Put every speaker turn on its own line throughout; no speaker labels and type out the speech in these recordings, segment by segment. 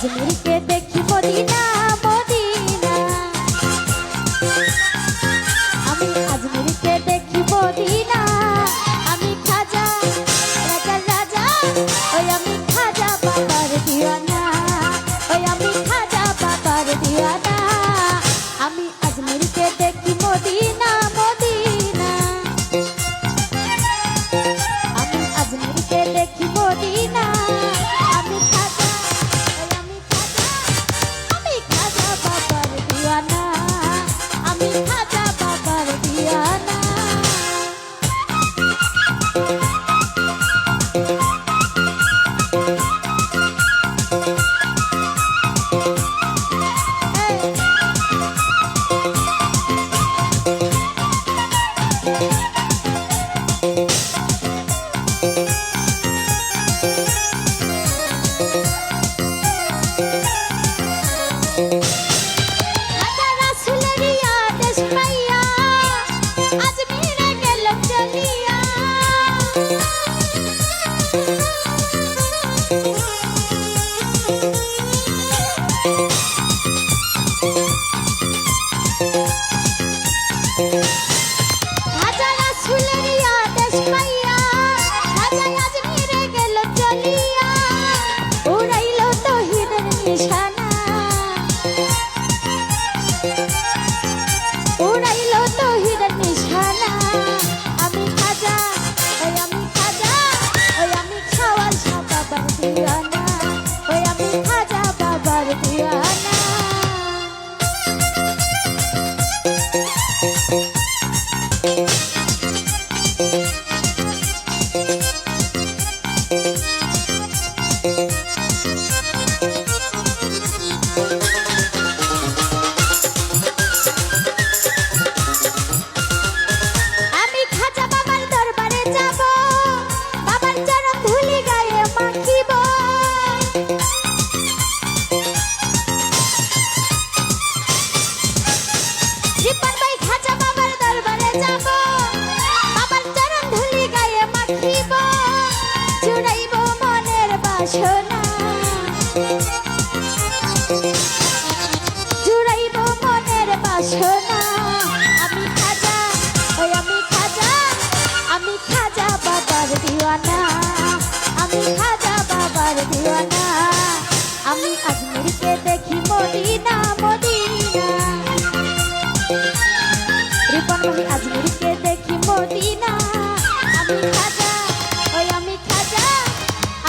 আজমিরকে দেখি Medina Medina, আমি আজমিরকে দেখি মদিনা, আমি খাজা রাজার রাজা, ওই আমি খাজা বাবার দিওয়ানা, ওই আমি খাজা বাবার দিওয়ানা, আমি আজমিরকে দেখি মদিনা মদিনা, আমি আজমিরকে দেখি মদিনা, আমি খাজা, ওই আমি খাজা বাবার দিওয়ানা, আমি খাজা বাবার দিওয়ানা। জুড়াইব মনের বাসনা, আমি খাজা, ওই আমি খাজা, আমি খাজা বাবার দিওয়ানা, আমি খাজা বাবার দিওয়ানা, আমি আজমিরকে দেখি মদিনা মদিনা, রিপন আমি আজমিরকে দেখি মদিনা, আমি খাজা, ওই আমি খাজা,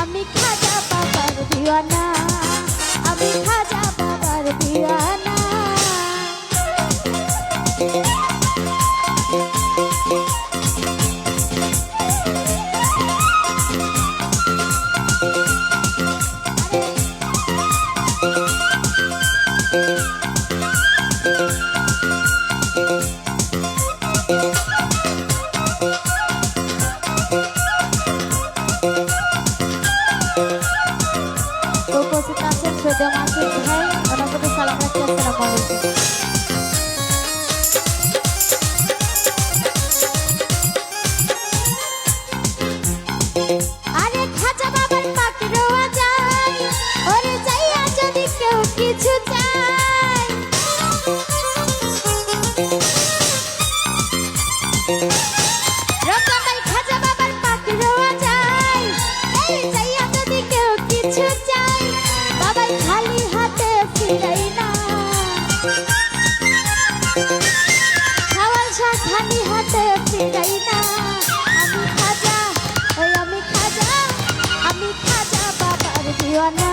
আমি খাজা বাবার দিওয়ানা, আমি খাজা বাবার দিওয়ানা। উপস্থিত আছেন সৈয়দ মাসুদ ভাই, ওনার প্রতি সালাম রাখছি। আসসালামু আলাইকুম। আরে খাজা বাবার পাকে রোয়া যায়, ওরে যাইয়া যদি কেউ কিছু চায়, রকমাই খাজা বাবার পাকে রোয়া যায়, এই যাইয়া যদি কেউ কিছু চায়, বাবাই খালি হাতে ফিরাই না, খাওয়ার শাক খালি হাতে ফিরাই না, আমি খাজা, ওই আমি খাজা, আমি খাজা বাবার দিওয়ানা,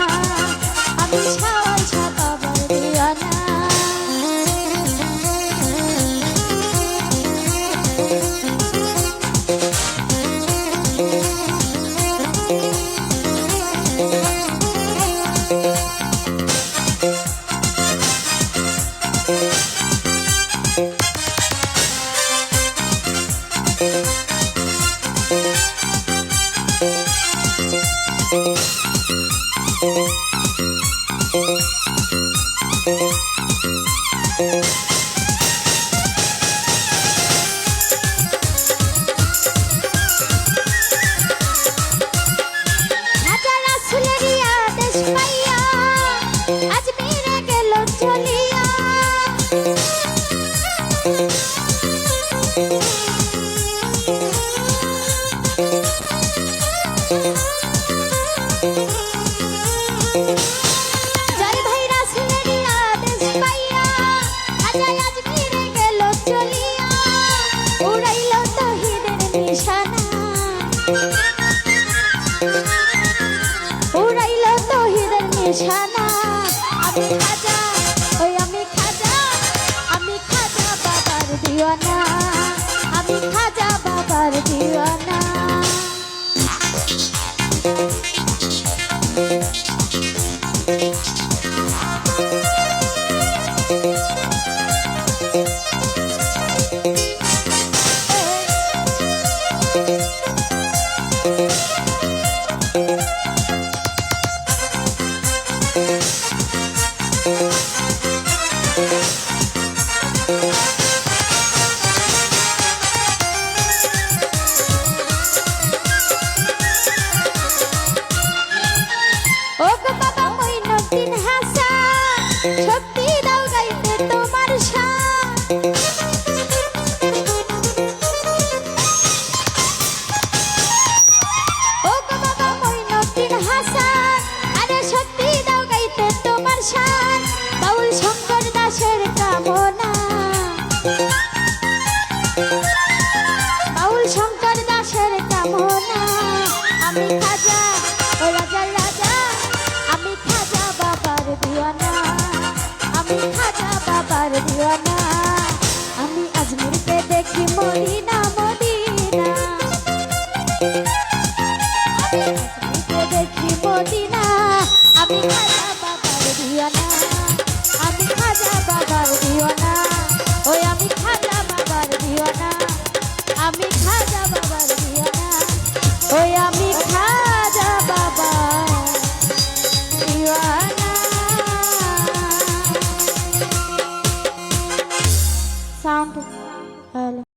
আমি খাওয়ার শাক বাবার দিওয়ানা। রাসূলের আদেশ পাইয়া জয় ভাই রাসুলের আদেশ পাইয়া খাজা আজমিরে গেল চলিয়া উড়াইল তহিদের নিশানা উড়াইল তহিদের নিশানা আমি খাজা ওই আমি খাজা বাবার দিওয়ানা আমি খাজা বাবার দিওয়ানা ও গো বাবা মঈনুদ্দিন হাসান শক্তি দাও গাইতে তোমার শান ও গো বাবা মঈনুদ্দিন হাসান আরে শক্তি দাও গাইতে তোমার শান বাউল শঙ্কর দাসের কামনা বাউল শঙ্কর দাসের কামনা আমি খাজা ও রাজার রাজা আমি খাজা বাবার দিওয়ানা আমি খাজা বাবার দিওয়ানা আমি আজমিরকে দেখি মদিনা মদিনা আমি আজমিরকে দেখি মদিনা আমি খাজা বাবার দিওয়ানা আমি খাজা বাবার দিওয়ানা ওই আমি খাজা বাবার দিওয়ানা আমি খাজা বাবার দিওয়ানা ওই আমি